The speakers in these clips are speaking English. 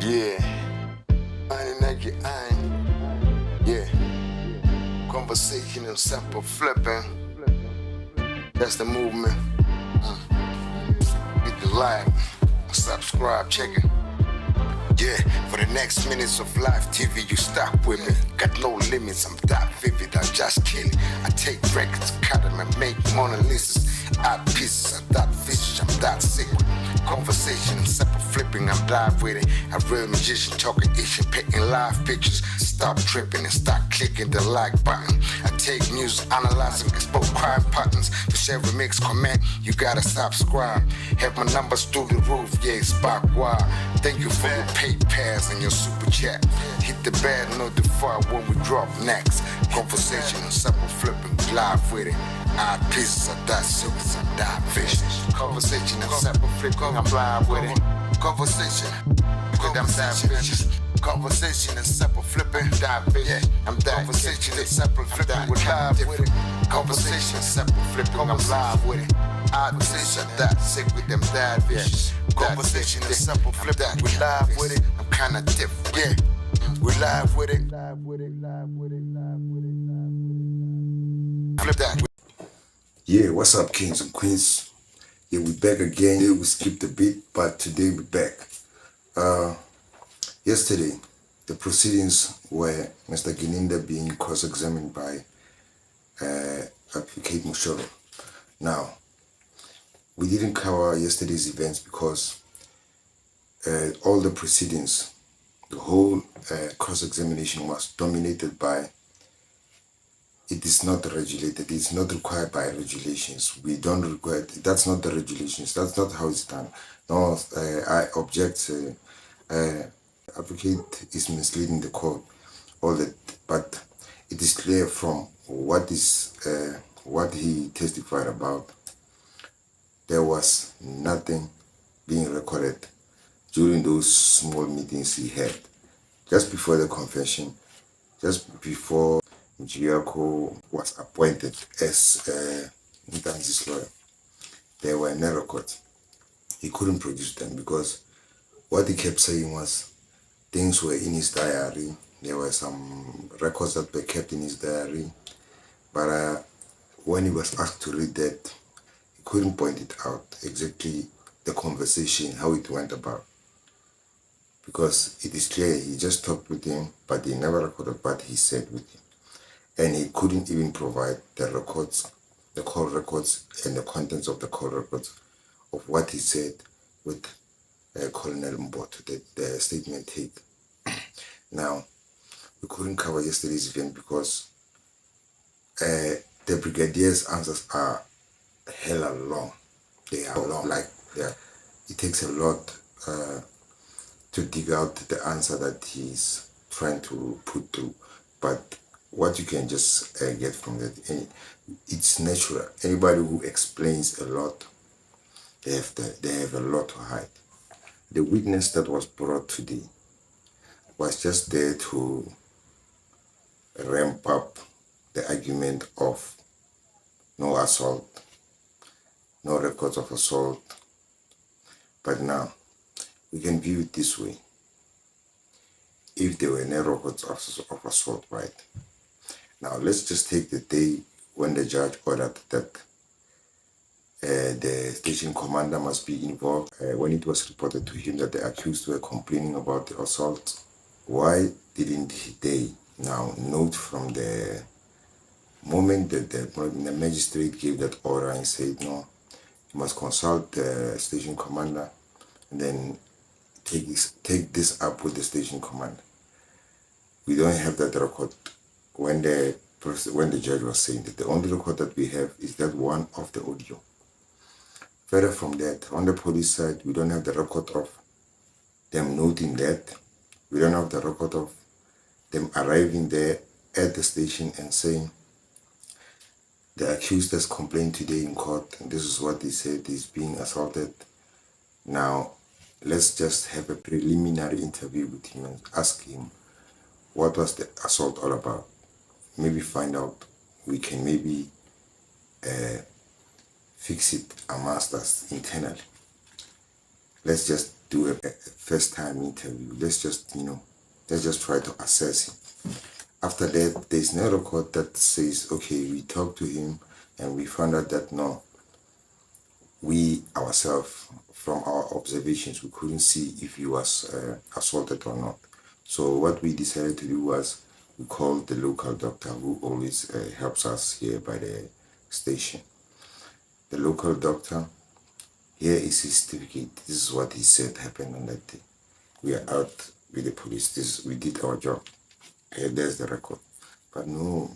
Yeah, I ain't yeah. Conversation and sample flipping. That's the movement. Hit the like, subscribe, check it. Yeah, for the next minutes of live TV, you stuck with me. Got no limits, I'm that vivid, I just kill it. I take records, cut them and make Mona Lisas. Art pieces, I'm that vicious, I'm that sick. Conversation, simple flipping, I'm live with it. A real magician talking ish and painting live pictures. Stop tripping and start clicking the like button. I take news, analyze and expose crime patterns. For share, remix, comment, you gotta subscribe. Have my numbers through the roof, yeah, spark wire. Thank you for your PayPals and your super chat. Hit the bell, notify when we drop next. Conversation and simple flipping, live with it. Art pieces of that suits and that fish. Conversation and simple flipping, I'm live with it. Conversation with them that fishes. Conversation and simple flipping, that fish. I'm that conversation and simple flipping, we're live with it. Conversation, simple flipping, I'm live with it. Conversation that sick with them that fish. Conversation and simple flipping, we're live with it. I'm kinda different, yeah. We're live with it. Flip that. Yeah, what's up, kings and queens? Yeah, we back again. Yeah, we skipped a bit, but today we back. Yesterday, the proceedings were Mr. Gininda being cross-examined by Advocate Mushoro. Now, we didn't cover yesterday's events because all the proceedings, the whole cross-examination was dominated by it is not regulated, it's not required by regulations. We don't require it. That's not the regulations, that's not how it's done. No, I object. Advocate is misleading the court, all that, but it is clear from what he testified about. There was nothing being recorded during those small meetings he had, just before the confession, just before Giaco was appointed as Ntanzi's lawyer. There were no records. He couldn't produce them because what he kept saying was things were in his diary. There were some records that were kept in his diary, but when he was asked to read that, he couldn't point it out exactly the conversation, how it went about. Because it is clear he just talked with him, but he never recorded what he said with him. And he couldn't even provide the records, the call records and the contents of the call records of what he said with Colonel Mboto, the statement take. Now, we couldn't cover yesterday's event because the brigadier's answers are hella long. They are long, it takes a lot to dig out the answer that he's trying to put through. But what you can just get from that, it's natural. Anybody who explains a lot, they have a lot to hide. The witness that was brought today was just there to ramp up the argument of no assault, no records of assault. But now, we can view it this way. If there were no records of assault, right? Now, let's just take the day when the judge ordered that the station commander must be involved. When it was reported to him that the accused were complaining about the assault, why didn't they now note from the moment that the magistrate gave that order and said, no, you must consult the station commander and then take this up with the station commander? We don't have that record when the judge was saying that. The only record that we have is that one of the audio. Further from that, on the police side, we don't have the record of them noting that. We don't have the record of them arriving there at the station and saying, the accused has complained today in court, and this is what he said, he's being assaulted. Now, let's just have a preliminary interview with him and ask him, what was the assault all about? Maybe find out. We can maybe fix it amongst us internally. Let's just do a first time interview. Let's just try to assess him. After that, there's no record that says, okay, we talked to him and we found out that no, we ourselves, from our observations, we couldn't see if he was assaulted or not. So what we decided to do was we called the local doctor who always helps us here by the station. The local doctor, here is his certificate. This is what he said happened on that day. We are out with the police. We did our job. Here, there's the record. But no,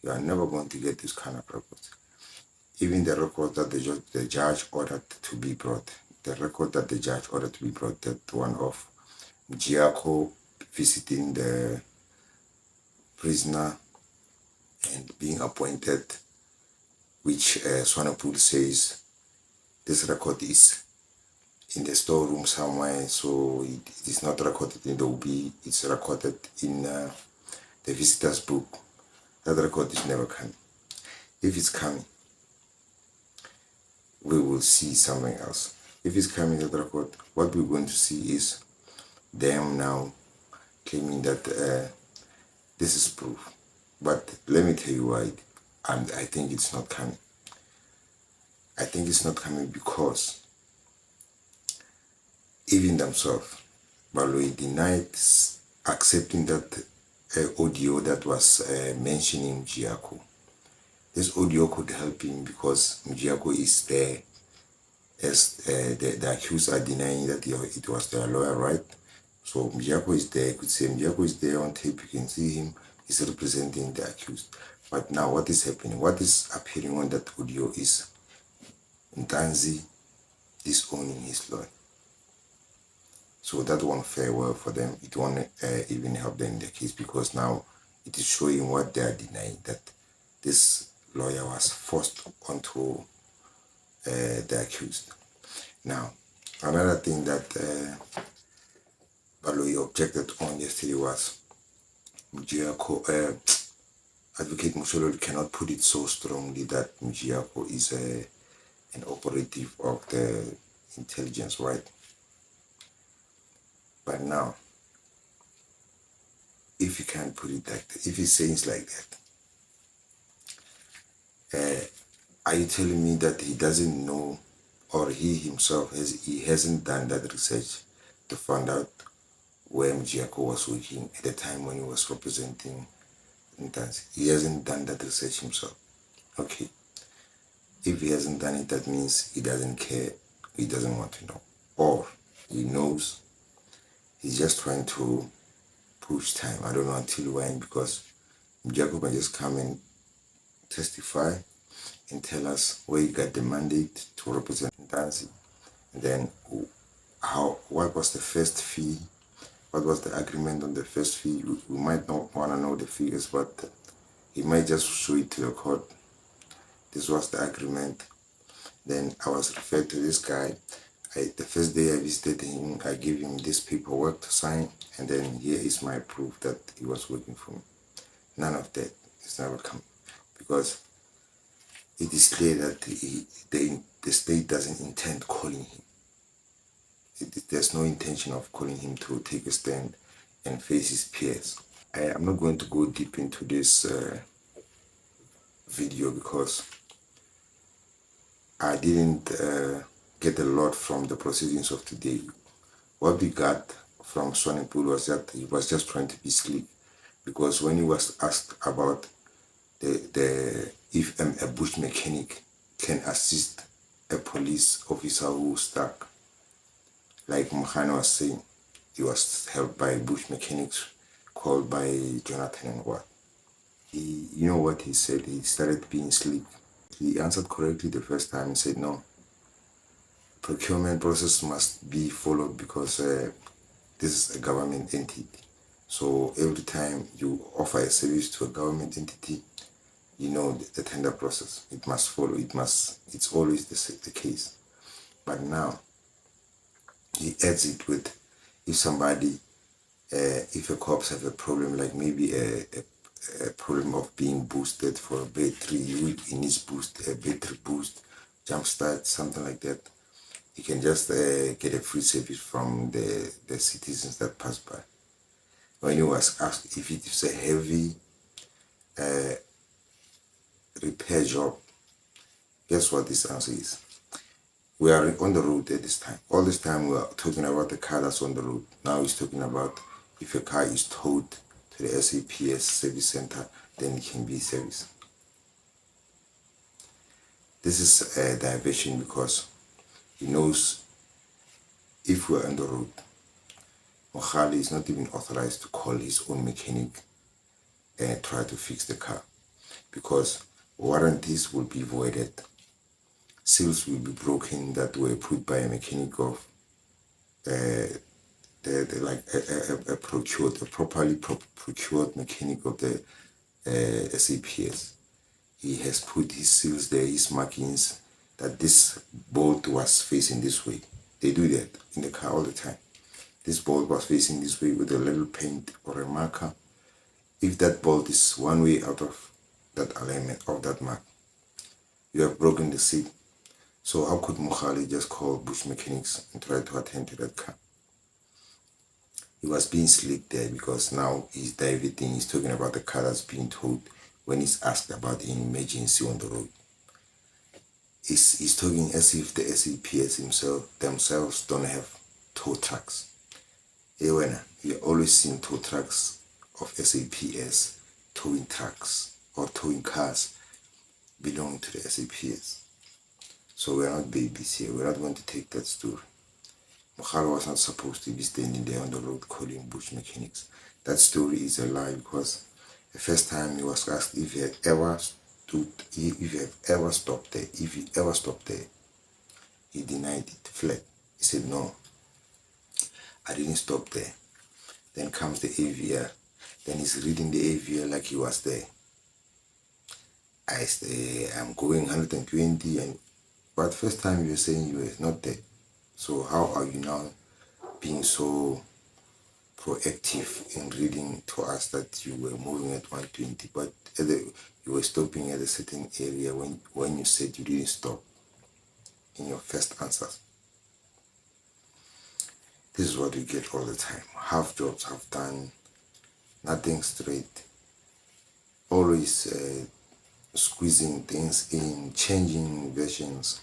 you are never going to get this kind of records. Even the record that the judge ordered to be brought, that one of Giaco visiting the prisoner and being appointed, which Swanepoel says this record is in the storeroom somewhere, so it is not recorded in the OB, it's recorded in the visitor's book. That record is never coming. If it's coming, we will see something else. If it's coming to the record, what we're going to see is them now claiming that this is proof. But let me tell you why I think it's not coming. I think it's not coming because even themselves, Baloyi denied accepting that audio that was mentioning Giaco. This audio could help him because Mjiako is there as the accused are denying that it was their lawyer, right? So Mjiako is there. You could say Mjiako is there on tape. You can see him. He's representing the accused. But now what is happening? What is appearing on that audio is Ntanzi disowning his lawyer. So that won't fare well for them. It won't even help them in the case because now it is showing what they are denying, that this lawyer was forced onto the accused. Now, another thing that Baloyi objected on yesterday was Advocate Mushololi cannot put it so strongly that Mjiako is an operative of the intelligence, right? But now, if you can't put it like that, if he says like that, are you telling me that he doesn't know, or he himself hasn't done that research to find out where Mjiako was working at the time when he was representing Ntanzi? He hasn't done that research himself. Okay. If he hasn't done it, that means he doesn't care, he doesn't want to know. Or he knows, he's just trying to push time. I don't know until when, because Mjiako can just come and testify and tell us where he got the mandate to represent Ntanzi, and then what was the first fee, what was the agreement on the first fee. We might not want to know the figures, but he might just show it to the court. This was the agreement. Then I was referred to this guy. The first day I visited him, I gave him this paperwork to sign, and then here is my proof that he was working for me. None of that is never come, because it is clear that the state doesn't intend calling him. There's no intention of calling him to take a stand and face his peers. I'm not going to go deep into this video because I didn't get a lot from the proceedings of today. What we got from Swanepoel was that he was just trying to be slick, because when he was asked about if a bush mechanic can assist a police officer who's stuck, like Mohana was saying, he was helped by bush mechanics called by Jonathan and what. You know what he said? He started being slick. He answered correctly the first time and said, no, procurement process must be followed because this is a government entity. So every time you offer a service to a government entity, you know the tender process. It must follow. It's always the case. But now, he adds it with, if somebody, if a cops have a problem, like maybe a problem of being boosted for a battery, he needs a battery boost, jump start, something like that. you can just get a free service from the citizens that pass by. When he was asked if it is a heavy repair job, guess what this answer is? We are on the road at this time. All this time we are talking about the car that's on the road. Now he's talking about if a car is towed to the SAPS service center, then it can be serviced. This is a diversion because he knows if we're on the road, Mohali is not even authorized to call his own mechanic and try to fix the car, because warranties will be voided, seals will be broken that were put by a mechanic of a properly procured mechanic of the SAPS. He has put his seals there, his markings, that this bolt was facing this way. They do that in the car all the time. This bolt was facing this way with a little paint or a marker. If that bolt is one way out of that alignment of that mark, you have broken the seal. So how could Mohali just call bush mechanics and try to attend to that car? He was being slick there because now he's diverting. He's talking about the car that's being towed when he's asked about an emergency on the road. He's talking as if the SAPS themselves don't have tow trucks. You always seen tow trucks of SAPS, towing trucks or towing cars belonging to the SAPS. So we're not babies here. We're not going to take that story. Mohalo was not supposed to be standing there on the road calling bush mechanics. That story is a lie, because the first time he was asked if he had ever stopped there, he denied it flat. He said, no, I didn't stop there. Then comes the AVR. Then he's reading the AVR like he was there. I'm going 120, but first time you were saying you were not there. So how are you now being so proactive in reading to us that you were moving at 120, but you were stopping at a certain area when you said you didn't stop in your first answers? This is what we get all the time. Half jobs, half done, nothing straight. Always squeezing things in, changing versions.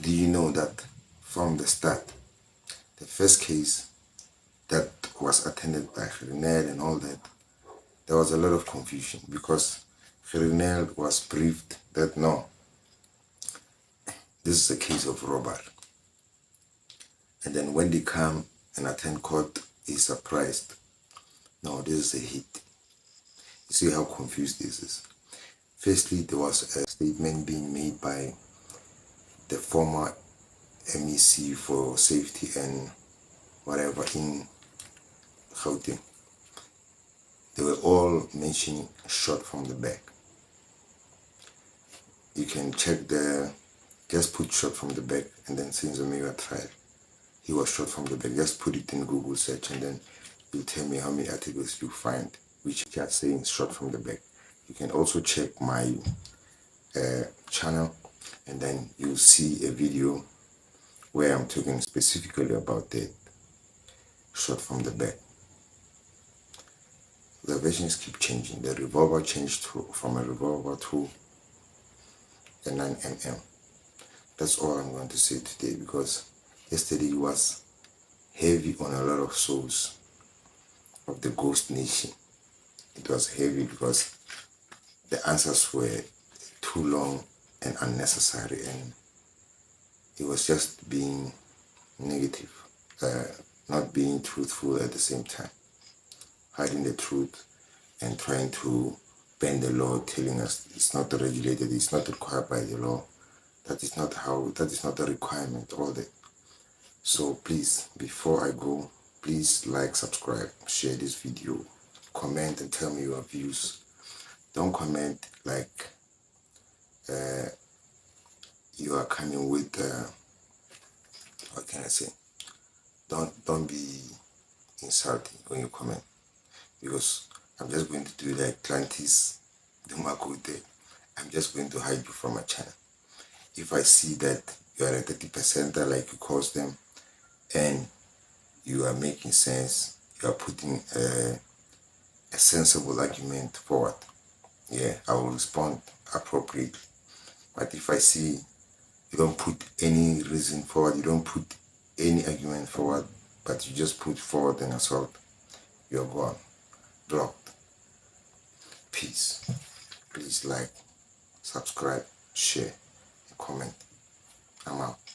Do you know that from the start, the first case that was attended by Rinel and all that, there was a lot of confusion, because Rinel was briefed that no, this is a case of robbery. And then when they come and attend court, he's surprised. No, this is a hit. You see how confused this is. Firstly, there was a statement being made by the former MEC for safety and whatever in Gauteng. They were all mentioning shot from the back. You can check just put shot from the back and then since the Meyiwa trial, he was shot from the back. Just put it in Google search and then you'll tell me how many articles you find which are saying shot from the back. You can also check my channel and then you'll see a video where I'm talking specifically about the shot from the back. The versions keep changing. The revolver changed from a revolver to a 9mm. That's all I'm going to say today, because yesterday was heavy on a lot of souls of the Ghost Nation. It was heavy because the answers were too long and unnecessary, and it was just being negative, not being truthful at the same time, hiding the truth and trying to bend the law, telling us it's not regulated, it's not required by the law. That is not the requirement, all that. So please, before I go, please like, subscribe, share this video, comment and tell me your views. Don't comment like you are coming with what can I say? Don't be insulting when you comment, because I'm just going to do like Atlantis, the Makote. I'm just going to hide you from my channel. If I see that you are a 30%er like you cause them, and you are making sense, you are putting a sensible argument forward, yeah, I will respond appropriately. But if I see you don't put any reason forward, you don't put any argument forward, but you just put forward an assault, you're gone, blocked. Peace. Please like, subscribe, share, and comment. I'm out.